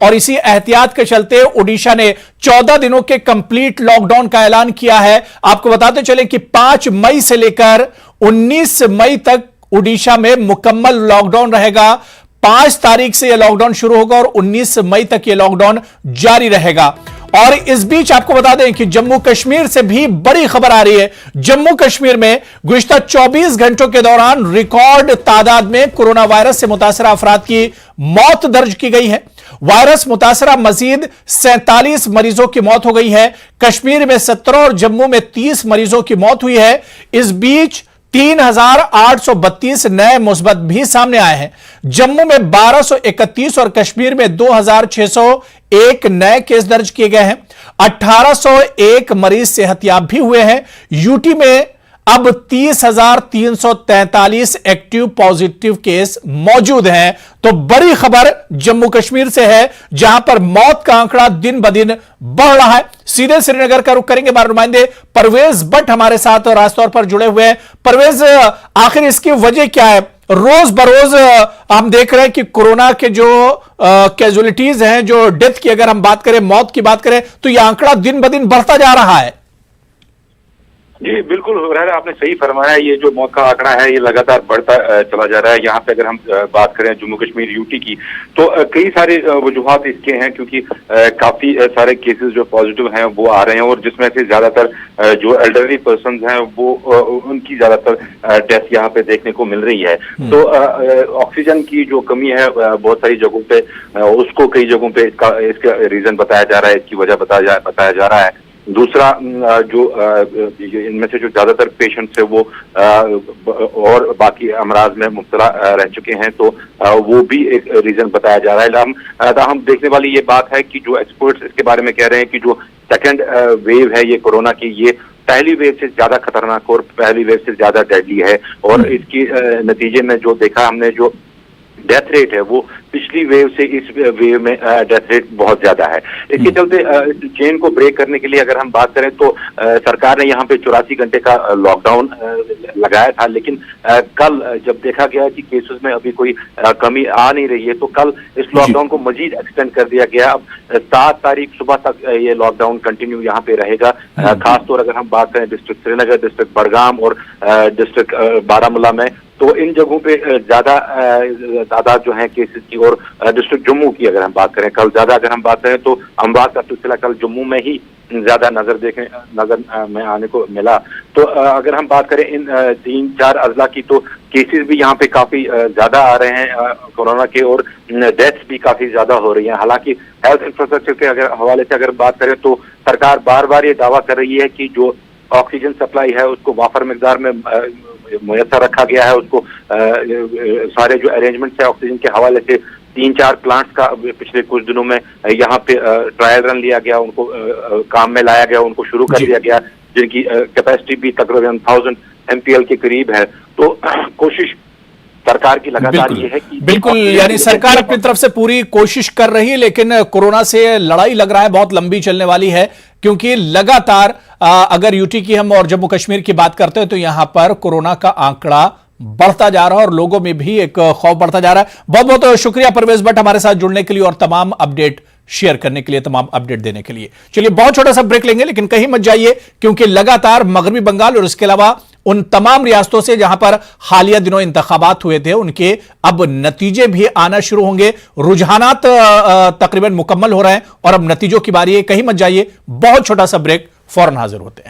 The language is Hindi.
और इसी एहतियात के चलते ओडिशा ने 14 दिनों के कंप्लीट लॉकडाउन का ऐलान किया है। आपको बताते चले कि 5 मई से लेकर 19 मई तक ओडिशा में मुकम्मल लॉकडाउन रहेगा। 5 तारीख से यह लॉकडाउन शुरू होगा और 19 मई तक यह लॉकडाउन जारी रहेगा। और इस बीच आपको बता दें कि जम्मू कश्मीर से भी बड़ी खबर आ रही है। जम्मू कश्मीर में गुज़िश्ता 24 घंटों के दौरान रिकॉर्ड तादाद में कोरोना वायरस से मुतासरा अफराद की मौत दर्ज की गई है। वायरस मुतासरा मजीद 47 मरीजों की मौत हो गई है। कश्मीर में 17 और जम्मू में 30 मरीजों की मौत हुई है। इस बीच 3832 नए मुस्बत भी सामने आए हैं। जम्मू में 1231 और कश्मीर में 2601 नए केस दर्ज किए गए हैं। 1801 मरीज सेहतयाब भी हुए हैं। यूटी में अब 30,343 एक्टिव पॉजिटिव केस मौजूद हैं। तो बड़ी खबर जम्मू कश्मीर से है, जहां पर मौत का आंकड़ा दिन ब दिन बढ़ रहा है। सीधे श्रीनगर का रुख करेंगे। हमारे नुमाइंदे परवेज भट्ट हमारे साथ राजतौर पर जुड़े हुए हैं। परवेज, आखिर इसकी वजह क्या है? रोज बरोज हम देख रहे हैं कि कोरोना के जो कैजुअलिटीज हैं, जो डेथ की अगर हम बात करें, मौत की बात करें, तो यह आंकड़ा दिन ब दिन बढ़ता जा रहा है। जी बिल्कुल, आपने सही फरमाया। ये जो मौत का आंकड़ा है ये लगातार बढ़ता चला जा रहा है। यहाँ पे अगर हम बात करें जम्मू कश्मीर यूटी की, तो कई सारे वजूहात इसके हैं, क्योंकि काफी सारे केसेस जो पॉजिटिव हैं वो आ रहे हैं, और जिसमें से ज्यादातर जो एल्डरली पर्सन हैं वो उनकी ज्यादातर डेथ यहाँ पे देखने को मिल रही है। तो ऑक्सीजन की जो कमी है बहुत सारी जगहों पे, उसको कई जगहों पे इसका रीजन बताया जा रहा है, इसकी वजह बताया जा रहा है। दूसरा, जो इनमें से जो ज्यादातर पेशेंट्स है वो और बाकी अमराज में मुब्तला रह चुके हैं, तो वो भी एक रीजन बताया जा रहा है। हम देखने वाली ये बात है कि जो एक्सपर्ट्स इसके बारे में कह रहे हैं कि जो सेकेंड वेव है ये कोरोना की, ये पहली वेव से ज्यादा खतरनाक और पहली वेव से ज्यादा डेडली है। और इसके नतीजे में जो देखा हमने, जो डेथ रेट है वो पिछली वेव से इस वेव में डेथ रेट बहुत ज्यादा है। इसके चलते चेन को ब्रेक करने के लिए अगर हम बात करें तो सरकार ने यहाँ पे 84 घंटे का लॉकडाउन लगाया था, लेकिन कल जब देखा गया कि केसेस में अभी कोई कमी आ नहीं रही है, तो कल इस लॉकडाउन को मजीद एक्सटेंड कर दिया गया। अब 7 तारीख सुबह तक ये लॉकडाउन कंटिन्यू यहाँ पे रहेगा। खासतौर अगर हम बात करें डिस्ट्रिक्ट श्रीनगर, डिस्ट्रिक्ट बड़गाम और डिस्ट्रिक्ट बारामूला में, तो इन जगहों पे ज्यादा तादाद जो है केसेस की, और डिस्ट्रिक्ट जम्मू की अगर हम बात करें, कल ज्यादा अगर हम बात करें तो अमवात का सिलसिला कल जम्मू में ही ज्यादा नजर में आने को मिला। तो अगर हम बात करें इन 3-4 अजला की, तो केसेस भी यहाँ पे काफी ज्यादा आ रहे हैं कोरोना के, और डेथ्स भी काफी ज्यादा हो रही हैं। हालांकि हेल्थ इंफ्रास्ट्रक्चर के हवाले से अगर बात करें तो सरकार बार बार ये दावा कर रही है कि जो ऑक्सीजन सप्लाई है उसको वाफर मिकदार में मुयस्सर रखा गया है। उसको सारे जो अरेंजमेंट्स है ऑक्सीजन के हवाले से, 3-4 प्लांट्स का पिछले कुछ दिनों में यहाँ पे ट्रायल रन लिया गया, उनको काम में लाया गया, उनको शुरू कर दिया गया, जिनकी कैपेसिटी भी तकरीबन 1000 MPL के करीब है। तो कोशिश सरकार की लगातार ये है कि बिल्कुल, यानी सरकार अपनी तरफ से पूरी कोशिश कर रही है, लेकिन कोरोना से लड़ाई लग रहा है बहुत लंबी चलने वाली है, क्योंकि लगातार अगर यूटी की हम और जम्मू कश्मीर की बात करते हैं तो यहां पर कोरोना का आंकड़ा बढ़ता जा रहा है और लोगों में भी एक खौफ बढ़ता जा रहा है। बहुत बहुत शुक्रिया परवेज भट्ट हमारे साथ जुड़ने के लिए और तमाम अपडेट शेयर करने के लिए, तमाम अपडेट देने के लिए। चलिए बहुत छोटा सा ब्रेक लेंगे, लेकिन कहीं मत जाइए, क्योंकि लगातार मगरबी बंगाल और इसके अलावा उन तमाम रियासतों से जहां पर हालिया दिनों इंतखाबात हुए थे, उनके अब नतीजे भी आना शुरू होंगे। रुझानात तकरीबन मुकम्मल हो रहे हैं और अब नतीजों की बारी है। कहीं मत जाइए, बहुत छोटा सा ब्रेक, फौरन हाजिर होते हैं।